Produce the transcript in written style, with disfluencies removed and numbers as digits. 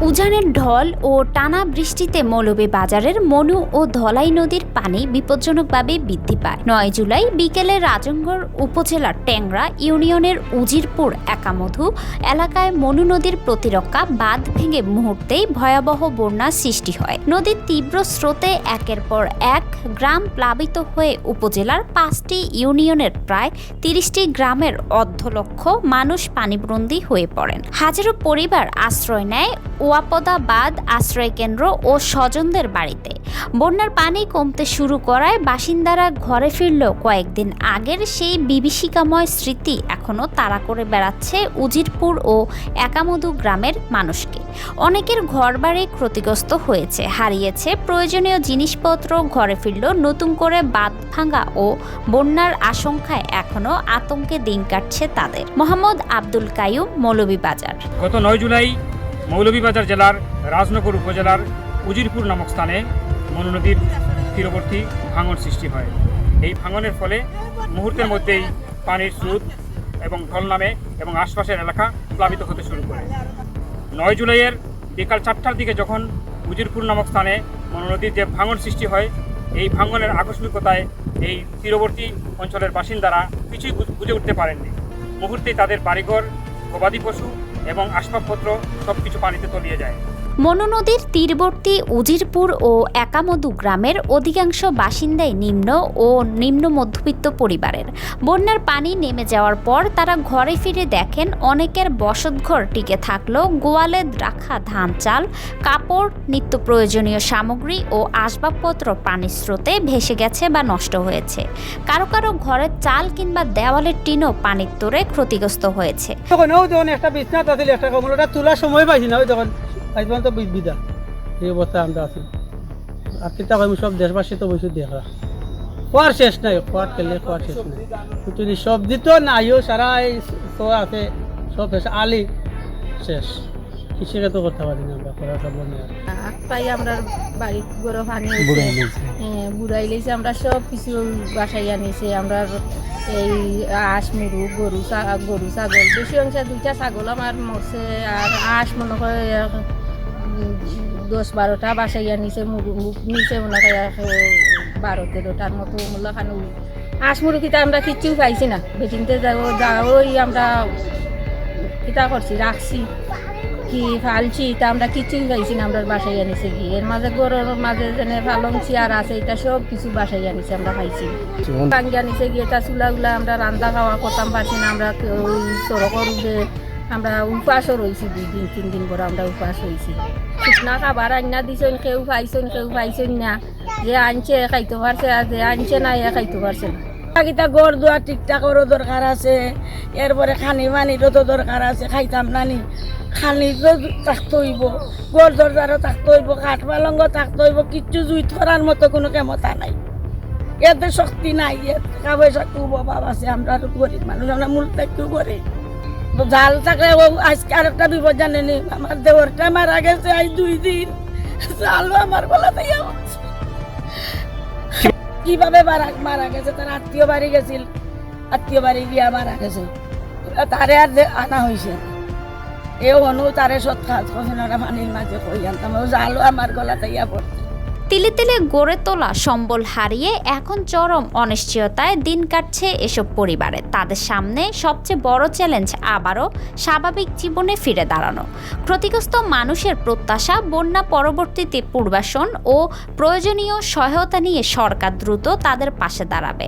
উজানের ঢল ও টানা বৃষ্টিতে মৌলভীবাজারের মনু ও ধলাই নদীর পানি বিপজ্জনকভাবে বৃদ্ধি পায়। ৯ জুলাই বিকেলে রাজনগর উপজেলার ট্যাংরা ইউনিয়নের উজিরপুর একামধু এলাকায় মনু নদীর প্রতিরক্ষা বাঁধ ভেঙে মুহূর্তেই ভয়াবহ বন্যার সৃষ্টি হয়। নদীর তীব্র স্রোতে একের পর এক গ্রাম প্লাবিত হয়ে উপজেলার 5টি ইউনিয়নের প্রায় 30টি গ্রামের অর্ধলক্ষ মানুষ পানিবন্দী হয়ে পড়েন। হাজারো পরিবার আশ্রয় নেয় ওয়াপদা বাঁধ আশ্রয়কেন্দ্র ও স্বজনদের বাড়িতে। বন্যার পানি কমতে শুরু করায় বাসিন্দারা ঘরে ফিরলেও কয়েকদিন আগের সেই বিভীষিকাময় স্মৃতি এখনও তাড়া করে বেড়াচ্ছে উজিরপুর ও একামধু গ্রামের মানুষকে। অনেকের ঘরবাড়ি ক্ষতিগ্রস্ত হয়েছে, হারিয়েছে প্রয়োজনীয় জিনিসপত্র। ঘরে ফিরলেও নতুন করে বাঁধ ভাঙা ও বন্যার আশঙ্কায় এখনও আতঙ্কে দিন কাটছে তাদের। মোহাম্মদ আব্দুল কাইয়ুম, মৌলভীবাজার। গত ৯ জুলাই মৌলভীবাজার জেলার রাজনগর উপজেলার উজিরপুর নামক স্থানে মনু নদীর তীরবর্তী ভাঙন সৃষ্টি হয়। এই ভাঙনের ফলে মুহূর্তের মধ্যেই পানির স্রোত এবং ঢল নামে এবং আশপাশের এলাকা প্লাবিত হতে শুরু করে। ৯ জুলাইয়ের বিকাল 4টার দিকে যখন উজিরপুর নামক স্থানে মনু নদীর যে ভাঙন সৃষ্টি হয়, এই ভাঙনের আকস্মিকতায় এই তীরবর্তী অঞ্চলের বাসিন্দারা কিছুই বুঝে উঠতে পারেননি। মুহূর্তেই তাদের বাড়িঘর, গবাদি পশু এবং আসবাবপত্র সবকিছু পানিতে তলিয়ে যায়। মনু নদীর তীরবর্তী উজিরপুর ও একামধু গ্রামের অধিকাংশ বাসিন্দাই নিম্ন ও নিম্ন মধ্যবিত্ত পরিবারের। বন্যার পানি নেমে যাওয়ার পর তারা ঘরে ফিরে দেখেন অনেকের বসতঘর টিকে থাকলেও গোয়ালে রাখা ধান, চাল, কাপড়, নিত্য প্রয়োজনীয় সামগ্রী ও আসবাবপত্র পানির স্রোতে ভেসে গেছে বা নষ্ট হয়েছে। কারো কারো ঘরের চাল কিংবা দেওয়ালের টিনও পানির তোড়ে ক্ষতিগ্রস্ত হয়েছে। যখন একটা বিছনা আছিল, একটা কমলটা তোলার সময় পাইছি না, ওই যখন তো বিদা এই অবস্থা আমরা আছি। আর কিতাব আমি সব দেশবাসী তো বসে দেখা খোয়ার শেষ নাই, খোয়ার খেলে খোয়ার শেষ নাই। কিন্তু সবজি তো নাইও, সারা আছে সব শেষ, আলি শেষ, কৃষিকে তো করতে পারি না আমরা, করা সম্ভব নেই। তাই আমরা বাড়ি গরু পানি বুড়াই লেছে, আমরা সব কিছু বাসাইয়া নিয়েছে। আমরা এই আঁশ, মুরু, গরু ছাগল, বেশি অংশ 2টা ছাগল আমার মরছে। আর আঁশ মনে করে 10-12টা বাসাইয়া নিচে, নিচে মনে হয় 12-13টার মতো মূল্য খানো আঁশ মুরু কিতা আমরা কিচ্ছু পাইছি না। বেটিনতে ওই আমরা কিতা করছি, রাখছি কি ফালছি, তা আমরা কিছুই পাইছি না। আমরা বাসাইয়া নিচে গিয়ে এর মাঝে গরুর মাঝে যেনে পালং চেয়ার আছে, এটা সব কিছু বাসাইয়া নিচে আমরা খাইছি। টাঙ্গিয়া নিচে গিয়ে তা চুলাগুলা আমরা রান্না খাওয়া করতাম পারছি না। আমরা ওই সড়কের উপরে আমরা উপাসও রয়েছি, 2-3 দিন করে আমরা উপাস হয়েছি। শুকনা খাবার আইনা দিছেন, কেউ পাইছেন না। যে আনছে খাইতে পারছে, আর যে আনছে না এ খাইতে পারছে না। কিতা গড় দোয়া ঠিকঠাকরও দরকার আছে, এরপরে খানি মানিরও তো দরকার আছে। খাইতাম নানি খানি তো থাকতে হইব, গড় দরজারও থাকতে হইব, কাঠ পালঙ্গ থাকতে হইব। কিচ্ছু জুই ধরার মতো কোনো ক্ষমতা নাই, এতে শক্তি নাই। টাকা পয়সা খুব অভাব আছে, আমরা গরিব মানুষ, আমরা মূল থাকতেও করি। জাল থাকলে আজকে আর একটা বিপদ জানেনি, আমার দেওরটা মারা গেছে আজ 2 দিন, জালও আমার গলাতেই আছে। কিভাবে মারা গেছে, তার আত্মীয় বাড়ি গেছিল, আত্মীয় বাড়ি গিয়া মারা গেছে, তারে আর আনা হয়েছে। এও হনু তারে সৎ কাজ করছেন, ওরা পানির মাঝে কই আনতাম, জালও আমার গলাতে ইয়া পড়ছে। তিলে তিলে গড়ে তোলা সম্বল হারিয়ে এখন চরম অনিশ্চয়তায় দিন কাটছে এসব পরিবারে। তাদের সামনে সবচেয়ে বড় চ্যালেঞ্জ আবারও স্বাভাবিক জীবনে ফিরে দাঁড়ানো। ক্ষতিগ্রস্ত মানুষের প্রত্যাশা, বন্যা পরবর্তীতে পুনর্বাসন ও প্রয়োজনীয় সহায়তা নিয়ে সরকার দ্রুত তাদের পাশে দাঁড়াবে।